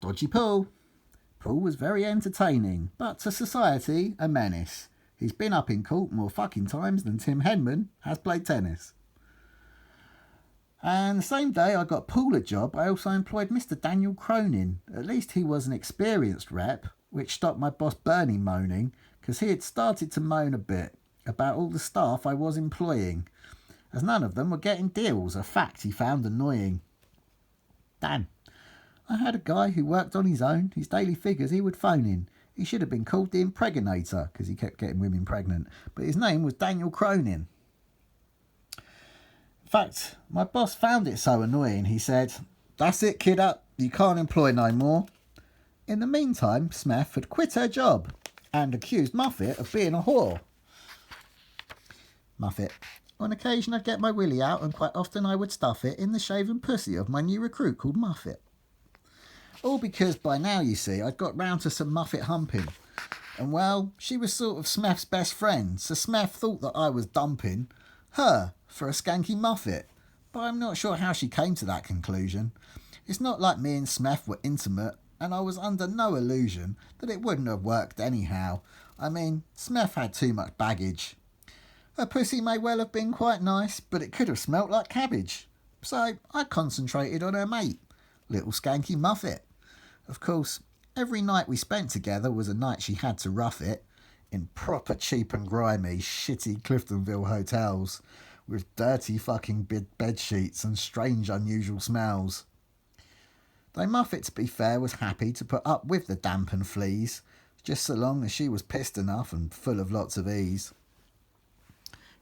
Dodgy Paul. Paul was very entertaining, but to society, a menace. He's been up in court more fucking times than Tim Henman has played tennis. And the same day I got Paul a job, I also employed Mr. Daniel Cronin. At least he was an experienced rep, which stopped my boss Bernie moaning, because he had started to moan a bit about all the staff I was employing, as none of them were getting deals, a fact he found annoying. Damn. I had a guy who worked on his own. His daily figures he would phone in. He should have been called the Impregnator, because he kept getting women pregnant, but his name was Daniel Cronin. In fact, my boss found it so annoying, he said, "That's it, kid up, you can't employ no more." In the meantime, Smith had quit her job and accused Muffet of being a whore. Muffet. On occasion I'd get my willy out, and quite often I would stuff it in the shaven pussy of my new recruit called Muffet. All because by now, you see, I'd got round to some Muffet humping. And well, she was sort of Smeth's best friend, so Smeth thought that I was dumping her for a skanky Muffet. But I'm not sure how she came to that conclusion. It's not like me and Smeth were intimate, and I was under no illusion that it wouldn't have worked anyhow. I mean, Smeth had too much baggage. Her pussy may well have been quite nice, but it could have smelt like cabbage. So I concentrated on her mate, little skanky Muffet. Of course, every night we spent together was a night she had to rough it, in proper cheap and grimy, shitty Cliftonville hotels, with dirty fucking bed sheets and strange unusual smells. Though Muffet, to be fair, was happy to put up with the damp and fleas, just so long as she was pissed enough and full of lots of ease.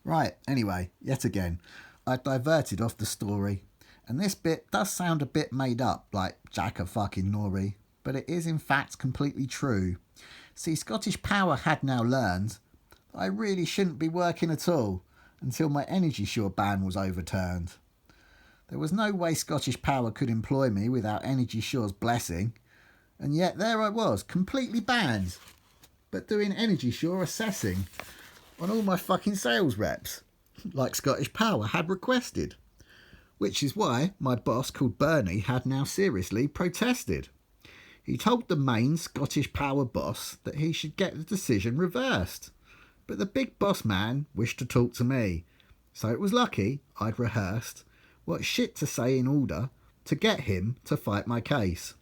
Right, anyway, yet again, I diverted off the story, and this bit does sound a bit made up, like Jack a fucking Nori, but it is in fact completely true. See, Scottish Power had now learned that I really shouldn't be working at all until my Energy Shore ban was overturned. There was no way Scottish Power could employ me without Energy Shore's blessing, and yet there I was, completely banned, but doing Energy Shore assessing on all my fucking sales reps, like Scottish Power had requested. Which is why my boss, called Bernie, had now seriously protested. He told the main Scottish Power boss that he should get the decision reversed. But the big boss man wished to talk to me, so it was lucky I'd rehearsed what shit to say in order to get him to fight my case.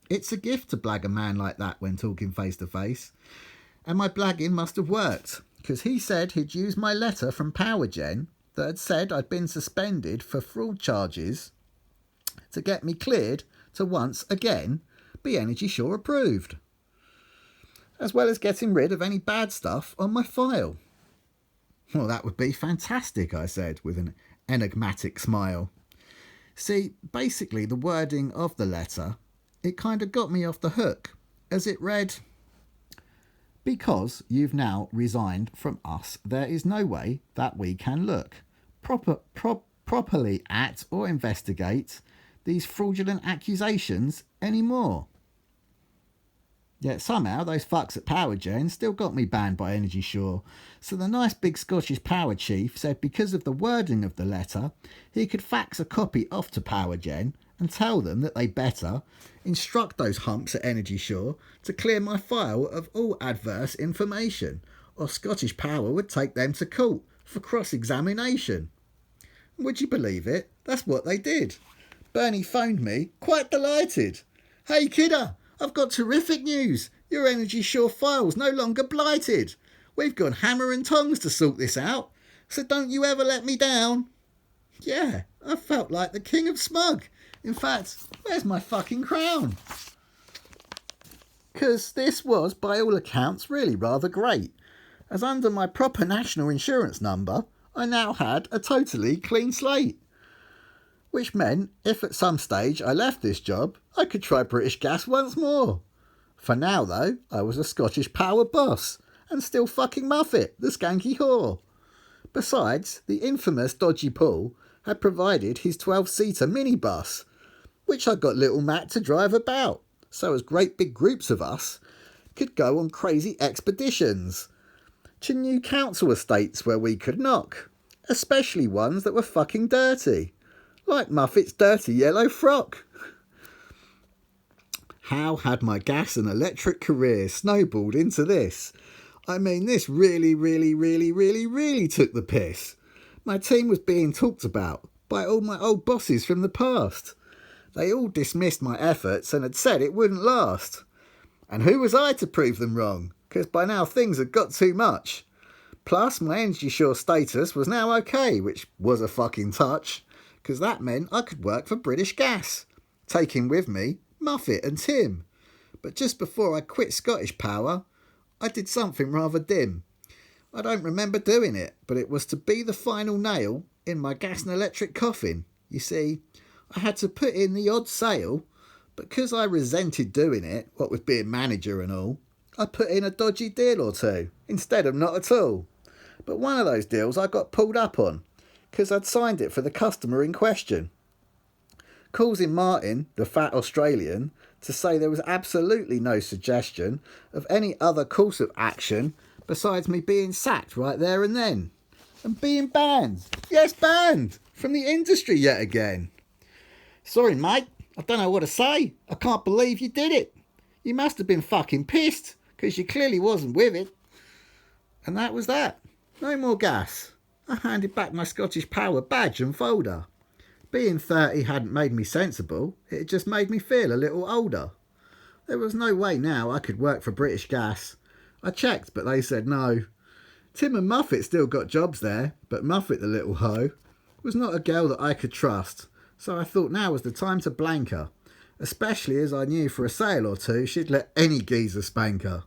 It's a gift to blag a man like that when talking face to face, and my blagging must have worked, because he said he'd used my letter from PowerGen that had said I'd been suspended for fraud charges to get me cleared to once again be Energy Shore approved, as well as getting rid of any bad stuff on my file. Well, that would be fantastic, I said with an enigmatic smile. See, basically the wording of the letter, it kind of got me off the hook, as it read, "Because you've now resigned from us, there is no way that we can look properly at or investigate these fraudulent accusations anymore." Yet somehow those fucks at PowerGen still got me banned by Energy Shore, so the nice big Scottish Power chief said because of the wording of the letter, he could fax a copy off to PowerGen and tell them that they better instruct those humps at Energy Shore to clear my file of all adverse information, or Scottish Power would take them to court for cross-examination. Would you believe it? That's what they did. Bernie phoned me, quite delighted. "Hey kidder, I've got terrific news. Your Energy Shore file's no longer blighted. We've gone hammer and tongs to sort this out, so don't you ever let me down." Yeah, I felt like the king of smug. In fact, where's my fucking crown? Because this was, by all accounts, really rather great, as under my proper national insurance number, I now had a totally clean slate. Which meant, if at some stage I left this job, I could try British Gas once more. For now, though, I was a Scottish Power boss, and still fucking Muffet, the skanky whore. Besides, the infamous Dodgy Paul had provided his 12-seater minibus, which I got little Matt to drive about, so as great big groups of us could go on crazy expeditions to new council estates where we could knock, especially ones that were fucking dirty, like Muffet's dirty yellow frock. How had my gas and electric career snowballed into this? I mean, this really took the piss. My team was being talked about by all my old bosses from the past. They all dismissed my efforts and had said it wouldn't last. And who was I to prove them wrong? Because by now things had got too much. Plus, my Energy Sure status was now okay, which was a fucking touch, because that meant I could work for British Gas, taking with me Muffet and Tim. But just before I quit Scottish Power, I did something rather dim. I don't remember doing it, but it was to be the final nail in my gas and electric coffin. You see, I had to put in the odd sale, but because I resented doing it, what with being manager and all, I put in a dodgy deal or two, instead of not at all. But one of those deals I got pulled up on, because I'd signed it for the customer in question, causing Martin, the fat Australian, to say there was absolutely no suggestion of any other course of action besides me being sacked right there and then. And being banned, yes banned, from the industry yet again. Sorry mate, I don't know what to say. I can't believe you did it. You must have been fucking pissed, because you clearly wasn't with it. And that was that. No more gas. I handed back my Scottish Power badge and folder. Being 30 hadn't made me sensible, it just made me feel a little older. There was no way now I could work for British Gas. I checked, but they said no. Tim and Muffet still got jobs there, but Muffet, the little hoe, was not a girl that I could trust, so I thought now was the time to blank her, especially as I knew for a sale or two she'd let any geezer spank her.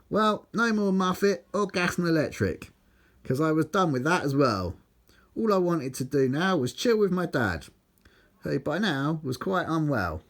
Well, no more Muffet or gas and electric, because I was done with that as well. All I wanted to do now was chill with my dad, who by now was quite unwell.